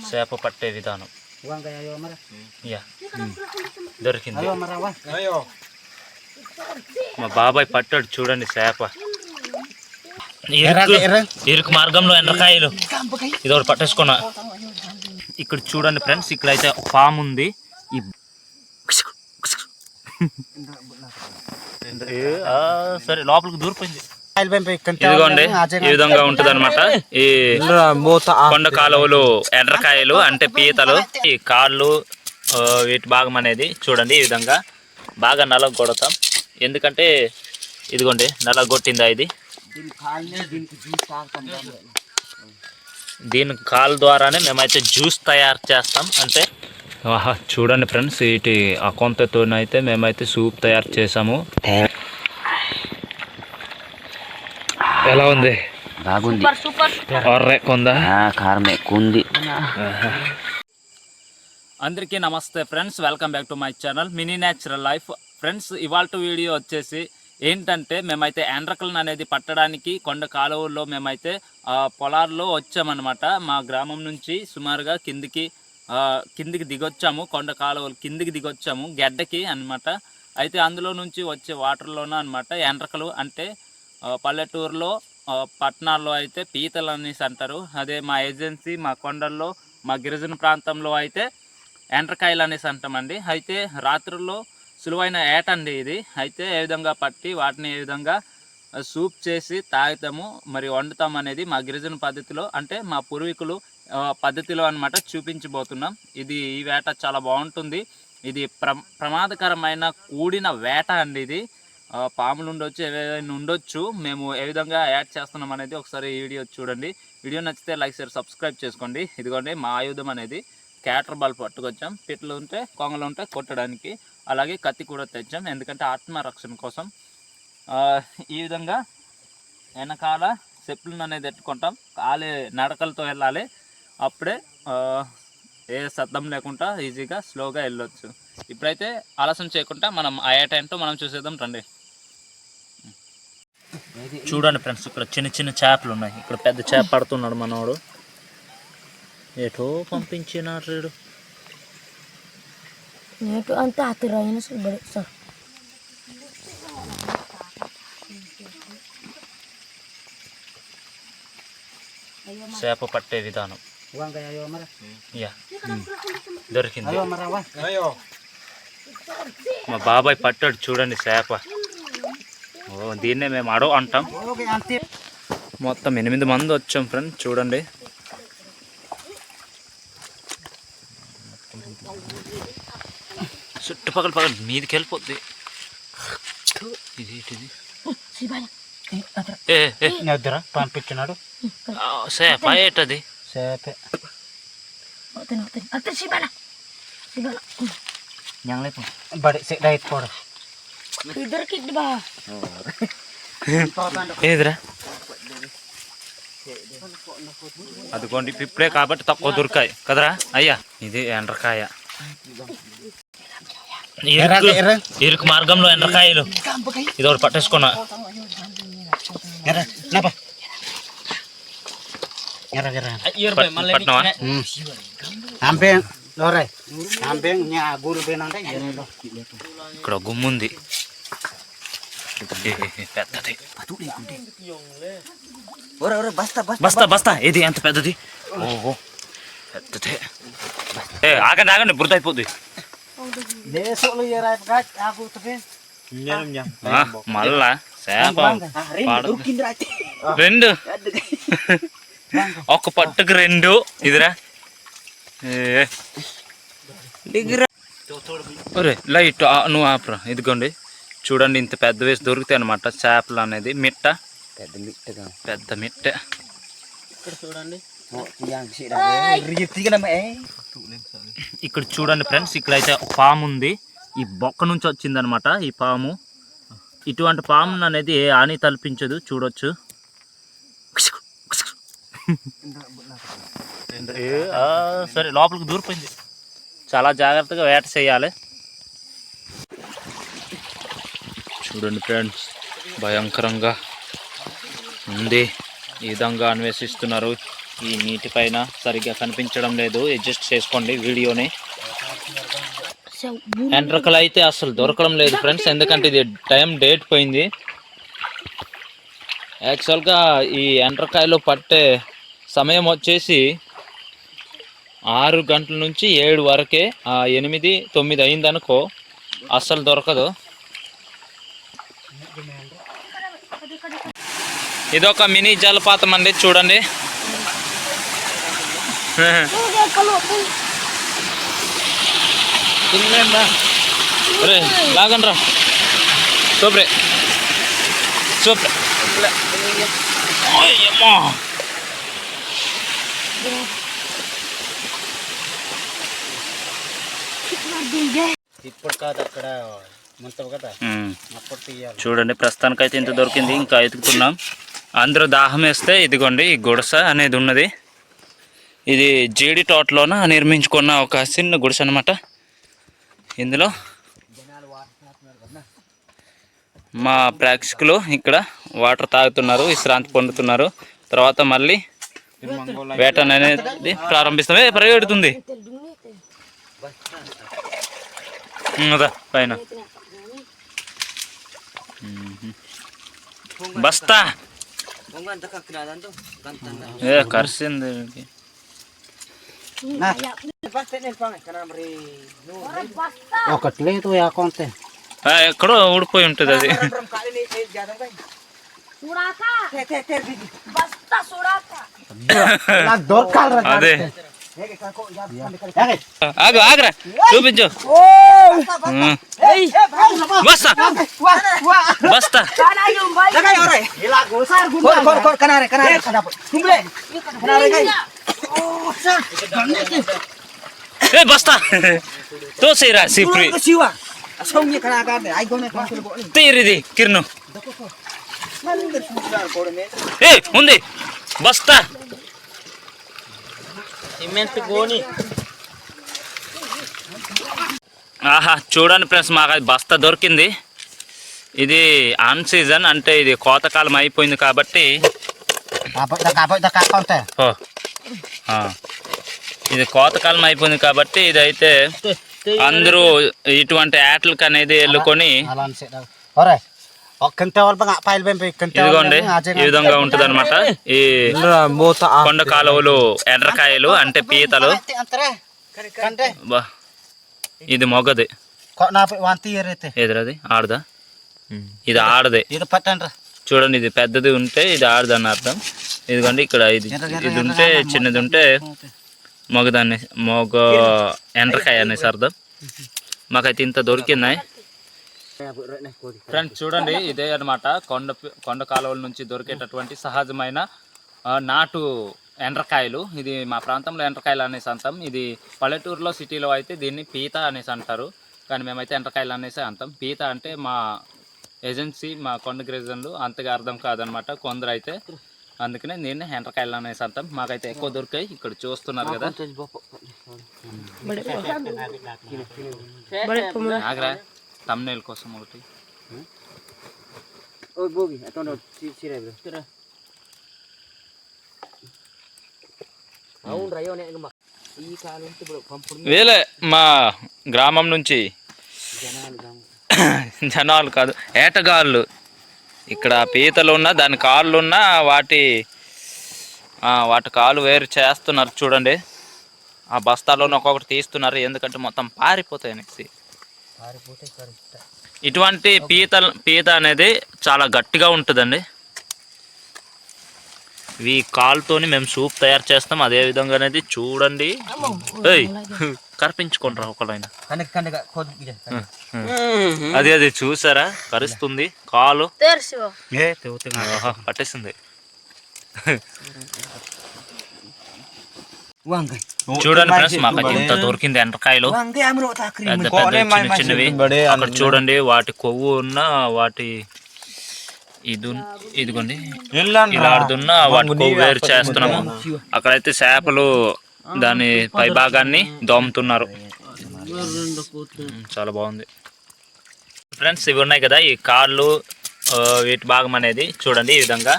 చేప పట్టే విధానం దొరికింది. మా బాబాయ్ పట్టాడు చూడండి చేప. ఇరుకు మార్గంలో ఎండ్రకాయలు ఇది ఒకటి పట్టేసుకున్నా. ఇక్కడ చూడండి ఫ్రెండ్స్, ఇక్కడైతే పాము ఉంది. సరే లోపలికి దూరిపోయింది. ఇదిగోండి ఈ విధంగా ఉంటది అనమాట. ఈ కొండ కాలువలు ఎండ్రకాయలు అంటే పీతలు. ఈ కాళ్ళు వీటి భాగం అనేది చూడండి ఈ విధంగా బాగా నలగొడతాం. ఎందుకంటే ఇదిగోండి నలగొట్టిందా ఇది. దీని కాలు ద్వారానే మేమైతే జ్యూస్ తయారు చేస్తాం. అంటే చూడండి ఫ్రెండ్స్, వీటి ఆ కొంతతోనైతే మేమైతే సూప్ తయారు చేసాము. ఎలా ఉంది? బాగుంది. కొందా కారం ఎక్కువ ఉంది. అందరికీ నమస్తే friends, welcome back to my channel mini natural life. Friends ఇవాళ వీడియో వచ్చేసి ఏంటంటే మేమైతే ఎండ్రకలను అనేది పట్టడానికి కొండ కాలువల్లో మేమైతే పొలాల్లో వచ్చామన్నమాట. మా గ్రామం నుంచి సుమారుగా కిందికి దిగొచ్చాము. కొండ కాలువలు కిందికి దిగొచ్చాము గెడ్డకి అన్నమాట. అయితే అందులో నుంచి వచ్చే వాటర్లోన అనమాట ఎండ్రకలు అంటే పల్లెటూరులో పట్టణాల్లో అయితే పీతలు అనేసి అంటారు. అదే మా ఏజెన్సీ మా కొండల్లో మా గిరిజన ప్రాంతంలో అయితే ఎండ్రకాయలు అనేసి అంటామండి. అయితే రాత్రుల్లో సులువైన ఏట అండి ఇది. అయితే ఏ విధంగా పట్టి వాటిని ఏ విధంగా సూప్ చేసి తాగుతాము మరి వండుతాం అనేది మా గిరిజన పద్ధతిలో అంటే మా పూర్వీకులు పద్ధతిలో అనమాట చూపించబోతున్నాం. ఈ వేట చాలా బాగుంటుంది. ఇది ప్రమాదకరమైన కూడిన వేట అండి. ఇది పాములు ఉండొచ్చు, ఏవైనా ఉండొచ్చు. మేము ఏ విధంగా యాడ్ చేస్తున్నాం అనేది ఒకసారి ఈ వీడియో చూడండి. వీడియో నచ్చితే లైక్ షేర్ సబ్స్క్రైబ్ చేసుకోండి. ఇదిగోండి మా ఆయుధం అనేది క్యాటర్ బాల్ పట్టుకొచ్చాం. పిట్లు ఉంటే కొంగలు ఉంటే కొట్టడానికి, అలాగే కత్తి కూడా తెచ్చాం ఎందుకంటే ఆత్మరక్షణ కోసం. ఈ విధంగా వెనకాల చెప్పులను అనేది ఎట్టుకుంటాం. కాలే నడకలతో వెళ్ళాలి, అప్పుడే ఏ శబ్దం లేకుండా ఈజీగా స్లోగా వెళ్ళొచ్చు. ఇప్పుడైతే ఆలస్యం చేయకుండా మనం ఆ ఏట ఏంటో మనం చూసేద్దాం రండి. చూడండి ఫ్రెండ్స్, ఇక్కడ చిన్న చిన్న చేపలు ఉన్నాయి. ఇక్కడ పెద్ద చేప పడుతున్నాడు మనోడు. ఏటో పంపించినాడు అంత అతరైన సార్. చేప పట్టే విధానం దొరికింది. మా బాబాయ్ పట్టాడు చూడండి చేప. దీన్నే మేము అడవు అంటాం. మొత్తం 8 మంది వచ్చాం ఫ్రెండ్. చూడండి చుట్టుపక్కల మీదికి వెళ్ళిపోద్ది. పంపించినాడు చేప ఏటది. ఏదిరా అదిగోండి ఇప్పుడే కాబట్టి తక్కువ దొరికాయి కదరా అయ్యా. ఇది ఎండ్రకాయ. ఇరుకు మార్గంలో ఎండ్రకాయలు ఇది ఒకటి పట్టేసుకున్నా. ఇక్కడ గుమ్ముంది పెద్దది. బస్తా బస్తా ఇది ఎంత పెద్దది. ఓహో పెద్దది. ఆగండి ఆగండి బురద అయిపోద్ది. మళ్ళా చేప రెండు ఒక పట్టుకు రెండు. ఇదిరా ఒరే లైట్ నువ్వు ఆపరా. ఇదిగోండి చూడండి ఇంత పెద్ద వేసి దొరుకుతాయి అనమాట చేపలు అనేది. మిట్ట పెద్ద మిట్ట. ఇక్కడ చూడండి ఫ్రెండ్స్, ఇక్కడైతే పాము ఉంది. ఈ బొక్క నుంచి వచ్చింది అనమాట ఈ పాము. ఇటువంటి పాము అనేది ఏ హాని తలపించదు. చూడొచ్చు. సరే లోపలికి దూరిపోయింది. చాలా జాగ్రత్తగా వేట చేయాలి. చూడండి ఫ్రెండ్స్, భయంకరంగా ఉంది. ఈ విధంగా అన్వేషిస్తున్నారు ఈ నీటి పైన సరిగ్గా కనిపించడం లేదు, అడ్జస్ట్ చేసుకోండి వీడియోని. ఎండ్రకలు అయితే అసలు దొరకడం లేదు ఫ్రెండ్స్, ఎందుకంటే ఇది డేట్ పోయింది. యాక్చువల్గా ఈ ఎండ్రకాయలు పట్టే సమయం వచ్చేసి 6 గంటల నుంచి 7 వరకే. 8, 9 అయిందనుకో అస్సలు దొరకదు. ఇదొక మినీ జలపాతం అండి, చూడండి. లాగండి రా, సూపరే సూపర్. ఇప్పుడు కాదు అక్కడ ముంతవు కదా అప్పుడు తీయాలి. చూడండి ప్రస్తుతానికైతే ఇంత దొరికింది, ఇంకా ఎతుకుతున్నాం. అందరూ దాహం వేస్తే ఇదిగోండి ఈ గుడిస అనేది ఉన్నది. ఇది జీడి తోటలోన నిర్మించుకున్న ఒక చిన్న గుడిసె అనమాట. ఇందులో మా ప్రేక్షకులు ఇక్కడ వాటర్ తాగుతున్నారు, విశ్రాంతి పొందుతున్నారు. తర్వాత మళ్ళీ వేట అనేది ప్రారంభిస్తాం. పరిగెడుతుంది అదా పైన బస్తా కరిసింది. ఒకటి లేదు యాకంతే ఎక్కడో ఊడిపోయి ఉంటుంది అది. అదే ఆగు ఆగరా, చూపించు. బస్తా బస్తా బస్తా తోసేరా సిప్రి తీరిది కిరణు ఉంది బస్తా. ఆహా చూడండి ఫ్రెండ్స్, మాకు అది బస్తా దొరికింది. ఇది ఆన్ సీజన్, అంటే ఇది కోతకాలం అయిపోయింది కాబట్టి ఇది కోతకాలం అయిపోయింది కాబట్టి ఇదైతే అందరూ ఇటువంటి యాట్లకు అనేది వెళ్ళుకొని ఇదిగోండి ఈ విధంగా ఉంటుంది అనమాట. ఈ కొండ కాలువలు ఎండ్రకాయలు అంటే పీతలు. ఇది మొగది, ఎదురది ఆడదా, ఇది ఆడదే. చూడండి ఇది పెద్దది ఉంటే ఇది ఆడదని అర్థం. ఇదిగోండి ఇక్కడ ఇది ఇది ఉంటే చిన్నది ఉంటే మొగదాన్ని మొగ ఎండ్రకాయ అనేసి అర్థం. మాకైతే ఇంత దొరికింది ఫ్రెండ్స్. చూడండి ఇదే అనమాట కొండ కాలువల నుంచి దొరికేటటువంటి సహజమైన నాటు ఎండ్రకాయలు. ఇది మా ప్రాంతంలో ఎండ్రకాయలు అనేసి అంటాం. ఇది పల్లెటూరులో సిటీలో అయితే దీన్ని పీత అనేసి అంటారు, కానీ మేమైతే ఎండ్రకాయలు అనేసి అంటాం. పీత అంటే మా ఏజెన్సీ మా కొండ గిరిజనులు అంతగా అర్థం కాదనమాట కొందరు అయితే, అందుకనే దీన్ని ఎండ్రకాయలు అనేసి అంటాం. మాకైతే ఎక్కువ దొరికాయి, ఇక్కడ చూస్తున్నారు కదా. ఆగ్రా తమ్నేల్ కోసం ఒకటి. వేలే మా గ్రామం నుంచి జనాలు కాదు ఏటగాళ్ళు, ఇక్కడ పీతలు ఉన్నా దాని కాళ్ళు ఉన్నా వాటి కాళ్ళు వేరు చేస్తున్నారు. చూడండి ఆ బస్తాలోనే ఒక్కొక్కటి తీస్తున్నారు, ఎందుకంటే మొత్తం పారిపోతాయి అనేసి. ఇటువంటి పీత అనేది చాలా గట్టిగా ఉంటుందండి. ఇవి కాలుతోని మేము సూప్ తయారు చేస్తాం. అదే విధంగా అనేది చూడండి. కరిపించుకుంటారా ఒకళ్ళైనా, అది అది చూసారా కరుస్తుంది కాలు పట్టేస్తుంది. చూడండి ఫ్రెండ్స్ మాకు ఇంత దొరికింది ఎండ్రకాయలు, పెద్ద పెద్ద చిన్న చిన్నవి. అక్కడ చూడండి వాటి కొవ్వు ఉన్న వాటి ఇదిగోండి ఇలా ఆడుతున్న వాటి కొవ్వు వేరు చేస్తున్నాము. అక్కడైతే చేపలు దాని పై భాగాన్ని దోముతున్నారు. చాలా బాగుంది ఫ్రెండ్స్. ఇవి ఉన్నాయి కదా ఈ కాళ్ళు, వీటి భాగం అనేది చూడండి ఈ విధంగా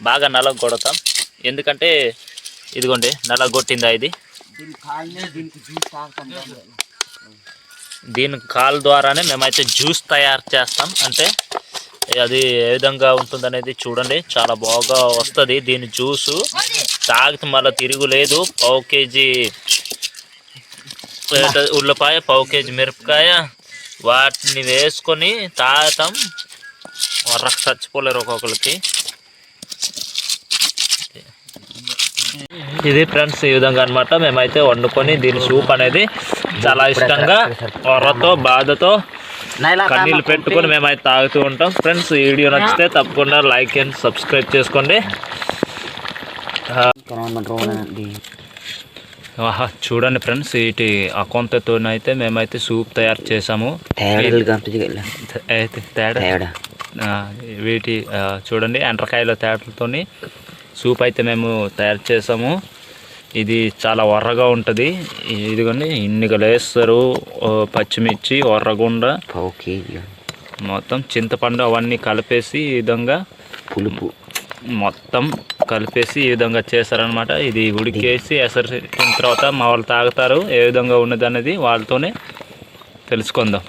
బాగా నలగొడతాం. ఎందుకంటే ఇదిగోండి నలగొట్టిందా ఇది. దీని కాల్ ద్వారానే మేమైతే జ్యూస్ తయారు చేస్తాం. అంటే అది ఏ విధంగా ఉంటుందనేది చూడండి, చాలా బాగా వస్తుంది దీని జ్యూసు. తాగితే మళ్ళీ తిరుగులేదు. పావు కేజీ ఉల్లిపాయ, పావు కేజీ మిరపకాయ వాటిని వేసుకొని తాగుతాం. వర్రకు చచ్చిపోలేరు ఒక్కొక్కరికి. ఇది ఫ్రెండ్స్ ఈ విధంగా అనమాట మేమైతే వండుకొని దీని సూప్ అనేది చాలా ఇష్టంగా వర్రతో బాధతో కన్నీళ్ళు పెట్టుకొని మేమైతే తాగుతూ ఉంటాం. ఫ్రెండ్స్ ఈ వీడియో నచ్చితే తప్పకుండా లైక్ అండ్ సబ్స్క్రైబ్ చేసుకోండి. చూడండి ఫ్రెండ్స్, వీటి అకౌంట్తోనైతే మేమైతే సూప్ తయారు చేసాము. తేడా వీటి చూడండి ఎండ్రకాయల తేటలతోని సూప్ అయితే మేము తయారు చేసాము. ఇది చాలా వర్రగా ఉంటుంది. ఇదిగోండి ఇన్నిగలు వేస్తారు, పచ్చిమిర్చి, వర్రగుండ, మొత్తం చింతపండు అవన్నీ కలిపేసి ఈ విధంగా పులుపు మొత్తం కలిపేసి ఈ విధంగా చేస్తారనమాట. ఇది ఉడికేసి ఎసరిన తర్వాత మా వాళ్ళు తాగుతారు. ఏ విధంగా ఉన్నది అనేది వాళ్ళతోనే తెలుసుకుందాం.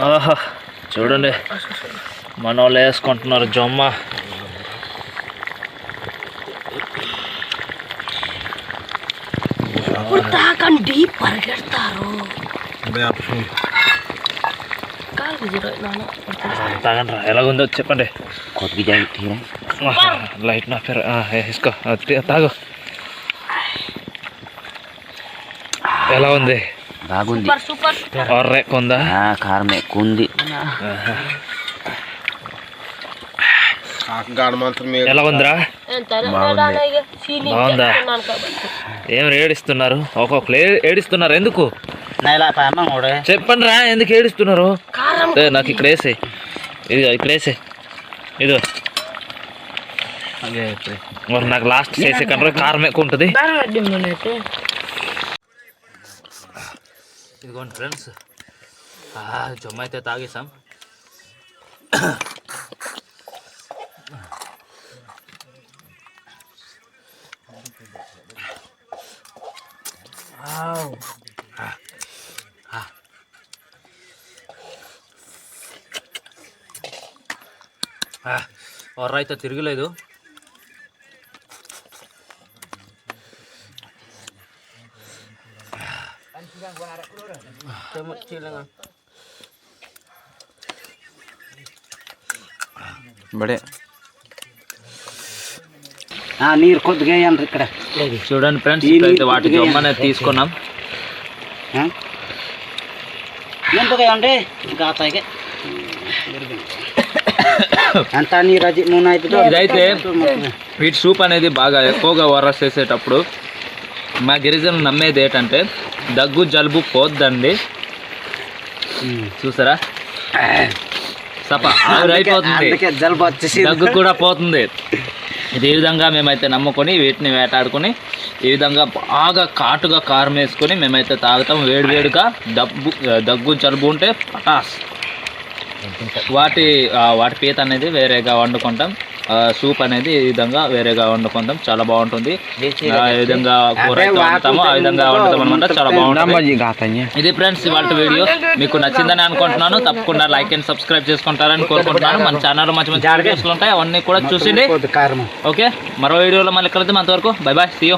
ఆహా చూడండి మన వాళ్ళు వేసుకుంటున్నారు జొమ్మ. తాకండి పరిగెడతారు. తాగండి ఎలాగుందో చెప్పండి. లైట్ నా పేరు వేసుకో తాగు. ఎలా ఉంది? బాగుంది. ఒర్రె కొందా? కారం ఎక్కువ ఉంది. ఎలా ఉందిరా? బాగుందా? ఏం ఏడిస్తున్నారు? ఒక్కొక్కరు ఏడిస్తున్నారు ఎందుకు చెప్పండి రా. ఎందుకు ఏడుస్తున్నారు? నాకు ఇక్కడ వేసే, ఇదిగో ఇక్కడ వేసే, ఇదిగో మరి నాకు లాస్ట్ చేసే కన్నా కారం ఎక్కువ ఉంటుంది. ఇదిగోండి ఫ్రెండ్స్, జొమ్మ అయితే తాగేసాం. వర్ర అయితే తిరగలేదు. బడే నీరు కొద్దిగా వేయండి ఇక్కడ. చూడండి ఫ్రెండ్స్, ఇప్పుడైతే వాటి జొమ్మనే తీసుకున్నాం. ఎంతగా అండి గాతాయిగా అంత నీరు అది నూనె అయిపోతుంది. ఇదైతే వీటి సూప్ అనేది బాగా ఎక్కువగా వర్రస్ చేసేటప్పుడు మా గిరిజనులు నమ్మేది ఏంటంటే దగ్గు జలుబు పోద్దండి. చూసారా సప అయిపోతుంది, జలుబు వచ్చేసి దగ్గు కూడా పోతుంది. ఇది ఈ విధంగా మేమైతే నమ్ముకొని వీటిని వేటాడుకొని ఈ విధంగా బాగా కాటుగా కారం వేసుకొని మేమైతే తాగుతాం. వేడివేడిగా దగ్గు జలుబు ఉంటే పటాస్ వాటి పీత అనేది వేరేగా వండుకుంటాం. సూప్ అనేది ఈ విధంగా వేరేగా వండుకుంటాం. చాలా బాగుంటుంది. ఈ విధంగా కూర అయితే వండుతాము, ఆ విధంగా వండుతాం అనమాట. చాలా బాగుంటుంది. ఇది ఫ్రెండ్స్ ఇవాళ వీడియో మీకు నచ్చిందని అనుకుంటున్నాను. తప్పకుండా లైక్ అండ్ సబ్స్క్రైబ్ చేసుకుంటారని కోరుకుంటున్నాను. మన ఛానల్ మంచి మంచి వీడియోస్లు ఉంటాయి, అవన్నీ కూడా చూసిండి. ఓకే, మరో వీడియోలో మళ్ళీ కలుద్దాం. అంతవరకు బై బాయ్, సీ యూ.